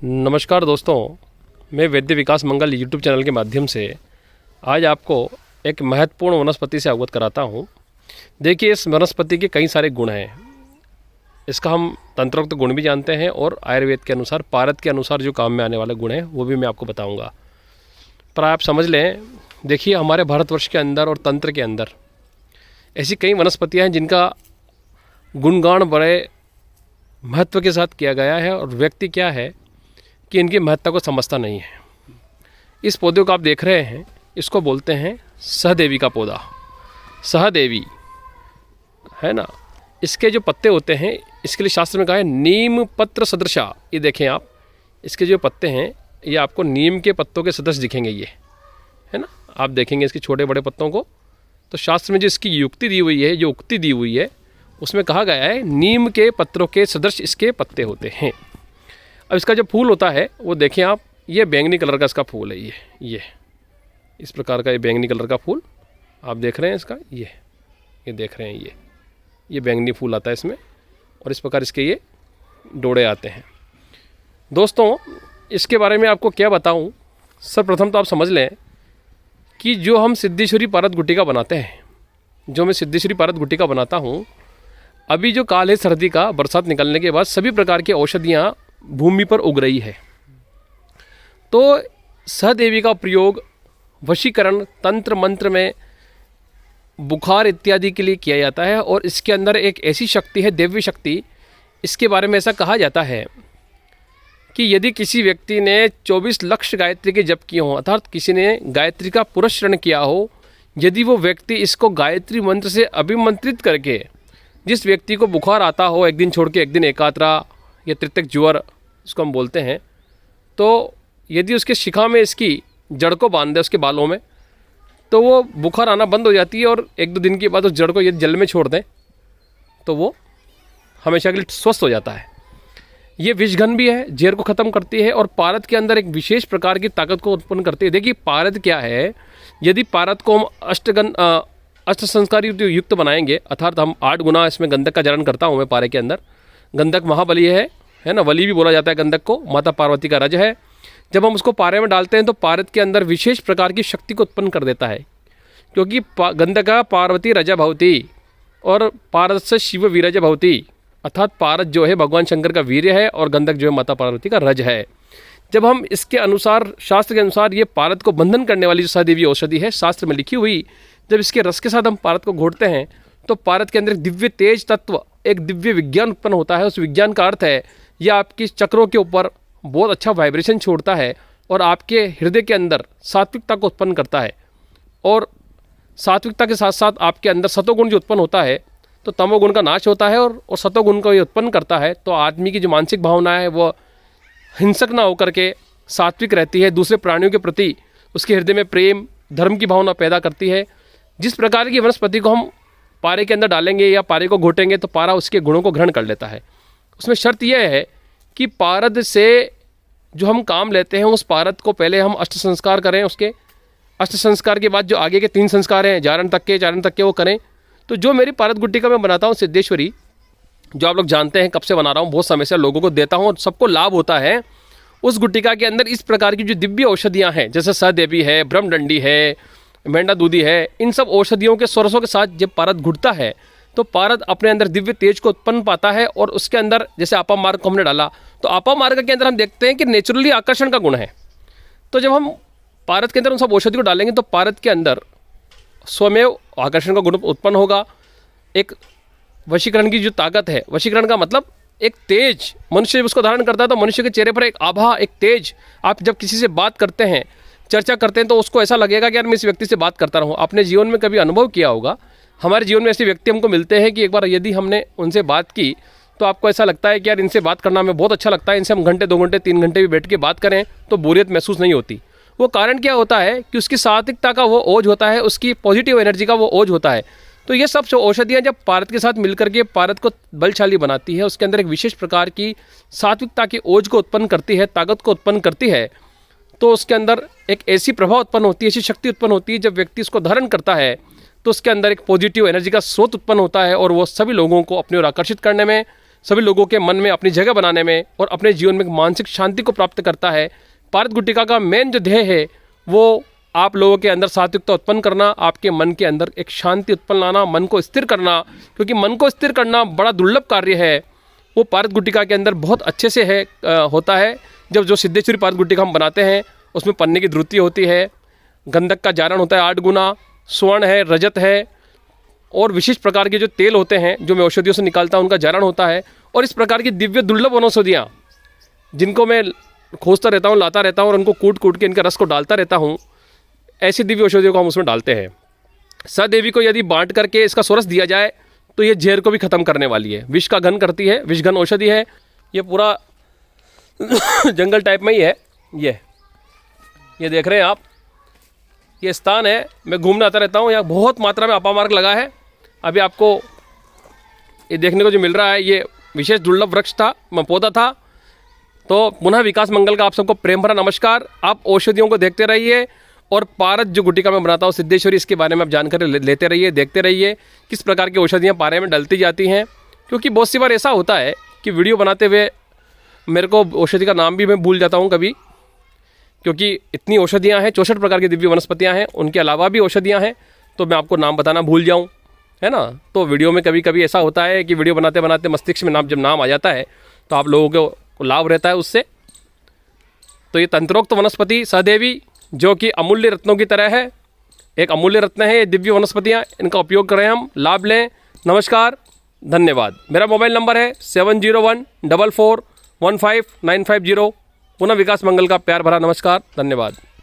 नमस्कार दोस्तों, मैं वैद्य विकास मंगल यूट्यूब चैनल के माध्यम से आज आपको एक महत्वपूर्ण वनस्पति से अवगत कराता हूँ। देखिए, इस वनस्पति के कई सारे गुण हैं। इसका हम तंत्रोक्त गुण भी जानते हैं और आयुर्वेद के अनुसार, पारद के अनुसार जो काम में आने वाले गुण हैं वो भी मैं आपको बताऊँगा। पर आप समझ लें, देखिए हमारे भारतवर्ष के अंदर और तंत्र के अंदर ऐसी कई वनस्पतियाँ हैं जिनका गुणगान बड़े महत्व के साथ किया गया है और व्यक्ति क्या है कि इनकी महत्ता को समझता नहीं है। इस पौधे को आप देख रहे हैं, इसको बोलते हैं सहदेवी का पौधा। सहदेवी है ना। इसके जो पत्ते होते हैं, इसके लिए शास्त्र में कहा है नीम पत्र सदृशा। ये देखें आप, इसके जो पत्ते हैं ये आपको नीम के पत्तों के सदृश दिखेंगे, ये है ना। आप देखेंगे इसके छोटे बड़े पत्तों को, तो शास्त्र में जो इसकी युक्ति दी हुई है, जो उक्ति दी हुई है, उसमें कहा गया है नीम के पत्रों के सदृश इसके पत्ते होते हैं। अब इसका जो फूल होता है वो देखें आप, ये बैंगनी कलर का इसका फूल है। ये इस प्रकार का ये बैंगनी कलर का फूल आप देख रहे हैं इसका, ये देख रहे हैं, ये बैंगनी फूल आता है इसमें और इस प्रकार इसके ये डोड़े आते हैं। दोस्तों, इसके बारे में आपको क्या बताऊं। सर्वप्रथम तो आप समझ लें कि जो हम सिद्धेश्वरी पारद गुटिका बनाते हैं, जो मैं सिद्धेश्वरी पारद गुटिका बनाता हूँ, अभी जो काल है सर्दी का, बरसात निकलने के बाद सभी प्रकार की औषधियाँ भूमि पर उग रही है। तो सहदेवी का प्रयोग वशीकरण, तंत्र मंत्र में बुखार इत्यादि के लिए किया जाता है और इसके अंदर एक ऐसी शक्ति है, दिव्य शक्ति। इसके बारे में ऐसा कहा जाता है कि यदि किसी व्यक्ति ने 24 लक्ष गायत्री के जप किए हों, अर्थात किसी ने गायत्री का पुरस्चरण किया हो, यदि वो व्यक्ति इसको गायत्री मंत्र से अभिमंत्रित करके, जिस व्यक्ति को बुखार आता हो, एक दिन छोड़ के एक दिन एकात्रा या तृतीयक ज्वर इसको हम बोलते हैं, तो यदि उसके शिखा में इसकी जड़ को बांध दे, उसके बालों में, तो वो बुखार आना बंद हो जाती है और एक दो दिन के बाद उस जड़ को यदि जल में छोड़ दें तो वो हमेशा के लिए स्वस्थ हो जाता है। ये विषघन भी है, जहर को ख़त्म करती है और पारद के अंदर एक विशेष प्रकार की ताकत को उत्पन्न करती है। देखिए पारद क्या है, यदि पारद को हम अष्ट संस्कार युक्त बनाएंगे, अर्थात हम 8 गुना इसमें गंधक का जरण करता हूँ मैं पारे के अंदर। गंधक महाबली है ना, वली भी बोला जाता है गंधक को, माता पार्वती का रज है। जब हम उसको पारे में डालते हैं तो पारद के अंदर विशेष प्रकार की शक्ति को उत्पन्न कर देता है, क्योंकि गंधका पार्वती रजा भवती और पारद से शिव वीरज भवती, अर्थात पारद जो है भगवान शंकर का वीर्य है और गंधक जो है माता पार्वती का रज है। जब हम इसके अनुसार, शास्त्र के अनुसार, ये पारद को बंधन करने वाली जो सहदेवी औषधि है शास्त्र में लिखी हुई, जब इसके रस के साथ हम पारद को घोटते हैं तो पारद के अंदर एक दिव्य तेज तत्व, एक दिव्य विज्ञान उत्पन्न होता है। उस विज्ञान का अर्थ है यह आपकी चक्रों के ऊपर बहुत अच्छा वाइब्रेशन छोड़ता है और आपके हृदय के अंदर सात्विकता को उत्पन्न करता है। और सात्विकता के साथ साथ आपके अंदर सतोगुण जो उत्पन्न होता है, तो तमोगुण का नाश होता है और सतोगुण को ये उत्पन्न करता है। तो आदमी की जो मानसिक भावना है वो हिंसक ना होकर के सात्विक रहती है, दूसरे प्राणियों के प्रति उसके हृदय में प्रेम, धर्म की भावना पैदा करती है। जिस प्रकार की वनस्पति को हम पारे के अंदर डालेंगे या पारे को घोटेंगे तो पारा उसके गुणों को ग्रहण कर लेता है। उसमें शर्त यह है कि पारद से जो हम काम लेते हैं उस पारद को पहले हम अष्ट संस्कार करें, उसके अष्ट संस्कार के बाद जो आगे के 3 संस्कार हैं चारण तक के वो करें। तो जो मेरी पारद गुटिका मैं बनाता हूँ सिद्धेश्वरी, जो आप लोग जानते हैं कब से बना रहा हूँ, बहुत समय से लोगों को देता हूँ और सबको लाभ होता है। उस गुटिका के अंदर इस प्रकार की जो दिव्य औषधियाँ हैं, जैसे सहदेवी है, ब्रह्मदंडी है, मेंढा दूधी है, इन सब औषधियों के सरसों के साथ जब पारद घुटता है तो पारद अपने अंदर दिव्य तेज को उत्पन्न पाता है। और उसके अंदर जैसे आपा मार्ग को हमने डाला, तो आपा मार्ग के अंदर हम देखते हैं कि नेचुरली आकर्षण का गुण है। तो जब हम पारद के अंदर उन सब औषधि को डालेंगे तो पारद के अंदर स्वमेव आकर्षण का गुण उत्पन्न होगा। एक वशीकरण की जो ताकत है, वशीकरण का मतलब एक तेज, मनुष्य जब उसको धारण करता है तो मनुष्य के चेहरे पर एक आभा, एक तेज। आप जब किसी से बात करते हैं, चर्चा करते हैं, तो उसको ऐसा लगेगा कि यार मैं इस व्यक्ति से बात करता रहूँ। आपने जीवन में कभी अनुभव किया होगा, हमारे जीवन में ऐसे व्यक्ति हमको मिलते हैं कि एक बार यदि हमने उनसे बात की तो आपको ऐसा लगता है कि यार इनसे बात करना हमें बहुत अच्छा लगता है, इनसे हम घंटे 2 घंटे 3 घंटे भी बैठ के बात करें तो बोरियत महसूस नहीं होती। वो कारण क्या होता है कि उसकी सात्विकता का वो ओज होता है, उसकी पॉजिटिव एनर्जी का वो ओज होता है। तो ये सब औषधियाँ जब पारद के साथ मिलकर के पारद को बलशाली बनाती है, उसके अंदर एक विशेष प्रकार की सात्विकता की ओज को उत्पन्न करती है, ताकत को उत्पन्न करती है, तो उसके अंदर एक ऐसी प्रभाव उत्पन्न होती है, ऐसी शक्ति उत्पन्न होती है, जब व्यक्ति इसको धारण करता है तो उसके अंदर एक पॉजिटिव एनर्जी का स्रोत उत्पन्न होता है और वो सभी लोगों को अपनी ओर आकर्षित करने में, सभी लोगों के मन में अपनी जगह बनाने में और अपने जीवन में मानसिक शांति को प्राप्त करता है। पारद गुटिका का मेन जो ध्येय है वो आप लोगों के अंदर सात्विकता उत्पन्न करना, आपके मन के अंदर एक शांति उत्पन्न लाना, मन को स्थिर करना, क्योंकि मन को स्थिर करना बड़ा दुर्लभ कार्य है। वो पारद गुटिका के अंदर बहुत अच्छे से होता है। जब जो सिद्धेश्वरी पारद गुटिका हम बनाते हैं उसमें पन्ने की ध्रुति होती है, गंधक का जारण होता है 8 गुना, स्वर्ण है, रजत है और विशिष्ट प्रकार के जो तेल होते हैं जो मैं औषधियों से निकालता हूँ उनका जारण होता है। और इस प्रकार की दिव्य दुर्लभ वनौषधियाँ जिनको मैं खोजता रहता हूँ, लाता रहता हूँ और उनको कूट कूट के इनका रस को डालता रहता हूँ, ऐसी दिव्य औषधियों को हम उसमें डालते हैं। सदेवी को यदि बांट करके इसका सोरस दिया जाए तो ये जहर को भी खत्म करने वाली है, विष का घन करती है, विष घन औषधि है। ये पूरा जंगल टाइप में ही है। ये देख रहे हैं आप, ये स्थान है, मैं घूमने आता रहता हूँ। यहाँ बहुत मात्रा में अपामार्ग लगा है। अभी आपको ये देखने को जो मिल रहा है ये विशेष दुर्लभ वृक्ष था, पौधा था। तो पुनः विकास मंगल का आप सबको प्रेम भरा नमस्कार। आप औषधियों को देखते रहिए और पारद जो गुटिका में बनाता हूँ सिद्धेश्वरी, इसके बारे में आप जानकारी लेते रहिए, देखते रहिए किस प्रकार की औषधियाँ पारे में डलती जाती हैं। क्योंकि बहुत सी बार ऐसा होता है कि वीडियो बनाते हुए मेरे को औषधि का नाम भी मैं भूल जाता हूँ कभी, क्योंकि इतनी औषधियाँ हैं, 64 प्रकार की दिव्य वनस्पतियाँ हैं, उनके अलावा भी औषधियाँ हैं, तो मैं आपको नाम बताना भूल जाऊँ, है ना। तो वीडियो में कभी कभी ऐसा होता है कि वीडियो बनाते बनाते मस्तिष्क में जब नाम आ जाता है तो आप लोगों को लाभ रहता है उससे। तो ये तंत्रोक्त वनस्पति सहदेवी जो कि अमूल्य रत्नों की तरह है, एक अमूल्य रत्न है ये दिव्य वनस्पतियाँ, इनका उपयोग करें, हम लाभ लें। नमस्कार, धन्यवाद। मेरा मोबाइल नंबर है 7014415950। पुनः विकास मंगल का प्यार भरा नमस्कार, धन्यवाद।